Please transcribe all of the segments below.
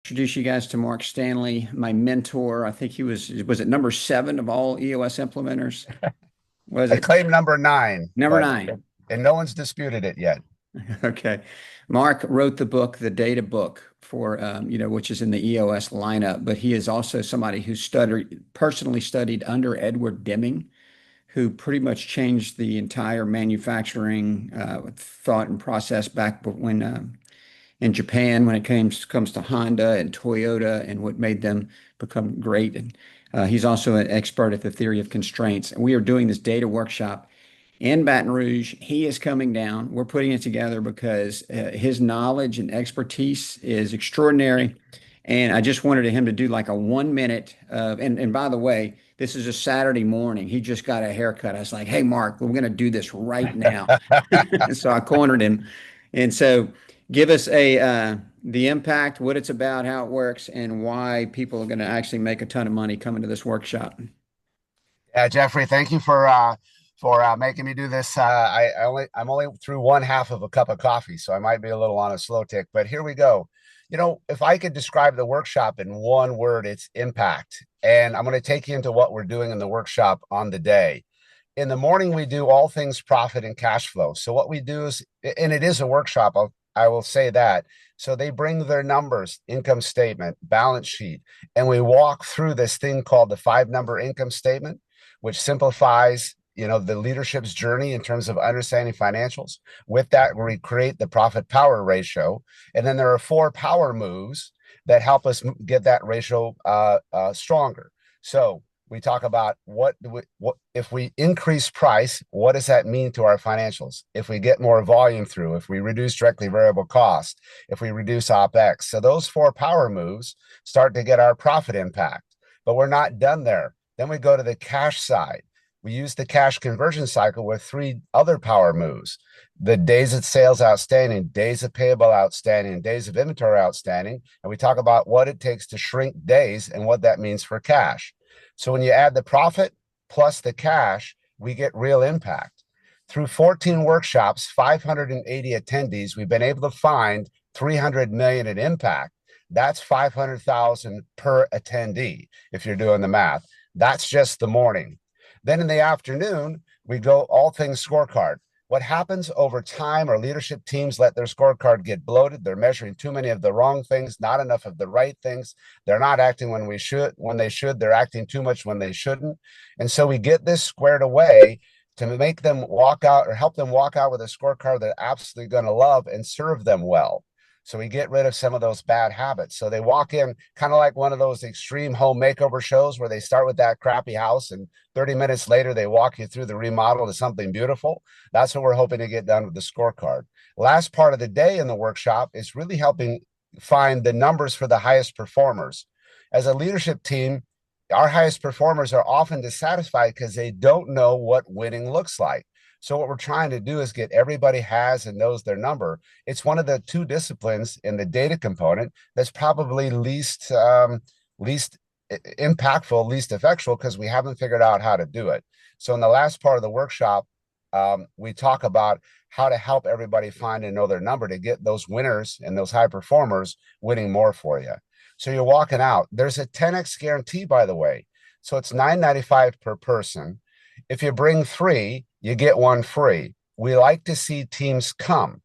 introduce you guys to Mark Stanley, my mentor. I think he was it number 7 of all EOS implementers? Was I it claim number 9, number but 9? and no one's disputed it yet. Okay. Mark wrote the book, the data book for, which is in the EOS lineup, but he is also somebody who personally studied under Edward Deming, who pretty much changed the entire manufacturing thought and process back when in Japan when it comes to Honda and Toyota and what made them become great. And he's also an expert at the theory of constraints. And we are doing this data workshop in Baton Rouge. He is coming down. We're putting it together because his knowledge and expertise is extraordinary. And I just wanted him to do like a 1 minute and by the way, this is a Saturday morning. He just got a haircut. I was like, hey, Mark, we're going to do this right now. So I cornered him. And so give us the impact, what it's about, how it works, and why people are going to actually make a ton of money coming to this workshop. Yeah, Jeffrey, thank you for making me do this. I'm only through one half of a cup of coffee, so I might be a little on a slow tick. But here we go. If I could describe the workshop in one word, it's impact. And I'm going to take you into what we're doing in the workshop on the day. In the morning, we do all things profit and cash flow. So what we do is, and it is a workshop, I will say that. So they bring their numbers, income statement, balance sheet, and we walk through this thing called the 5-number income statement, which simplifies the leadership's journey in terms of understanding financials. With that, we create the profit power ratio, and then there are 4 power moves that help us get that ratio stronger. So we talk about what if we increase price, what does that mean to our financials? If we get more volume through, if we reduce directly variable cost, if we reduce OpEx. So those 4 power moves start to get our profit impact. But we're not done there. Then we go to the cash side. We use the cash conversion cycle with 3 other power moves: the days of sales outstanding, days of payable outstanding, days of inventory outstanding. And we talk about what it takes to shrink days and what that means for cash. So when you add the profit plus the cash, we get real impact. Through 14 workshops, 580 attendees, we've been able to find 300 million in impact. That's 500,000 per attendee if you're doing the math. That's just the morning. Then in the afternoon, we go all things scorecard. What happens over time? Our leadership teams let their scorecard get bloated. They're measuring too many of the wrong things, not enough of the right things. They're not acting when they should. They're acting too much when they shouldn't. And so we get this squared away to make them walk out or help them walk out with a scorecard they're absolutely going to love and serve them well. So we get rid of some of those bad habits. So they walk in kind of like one of those extreme home makeover shows where they start with that crappy house and 30 minutes later they walk you through the remodel to something beautiful. That's what we're hoping to get done with the scorecard. Last part of the day in the workshop is really helping find the numbers for the highest performers. As a leadership team, our highest performers are often dissatisfied because they don't know what winning looks like. So what we're trying to do is get everybody has and knows their number. It's one of the 2 disciplines in the data component that's probably least impactful, least effectual, because we haven't figured out how to do it. So in the last part of the workshop, we talk about how to help everybody find and know their number to get those winners and those high performers winning more for you. So you're walking out. There's a 10x guarantee, by the way. So it's $9.95 per person. If you bring 3, you get 1 free. We like to see teams come.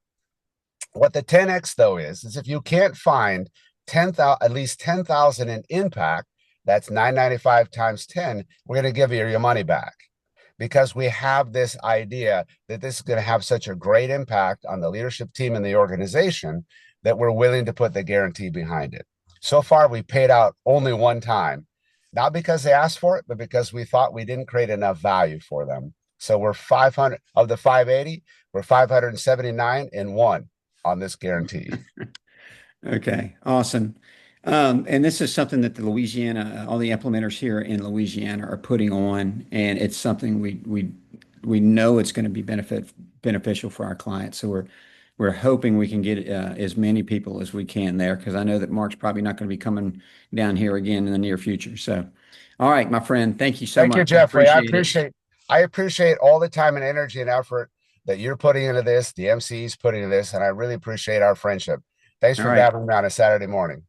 What the 10x though is if you can't find at least 10,000 in impact, that's $9.95 times 10. We're going to give you your money back because we have this idea that this is going to have such a great impact on the leadership team and the organization that we're willing to put the guarantee behind it. So far, we paid out only 1 time. Not because they asked for it, but because we thought we didn't create enough value for them. So we're 500 of the 580, we're 579 and 1 on this guarantee. Okay, awesome. And this is something that the Louisiana, all the implementers here in Louisiana are putting on, and it's something we know it's going to be beneficial for our clients. So we're hoping we can get as many people as we can there because I know that Mark's probably not going to be coming down here again in the near future. So, all right, my friend, thank you so Thank you, much. I Jeffrey. appreciate it. I appreciate all the time and energy and effort that you're putting into this, the MC's putting into this, and I really appreciate our friendship. Thanks All for right. having me on a Saturday morning.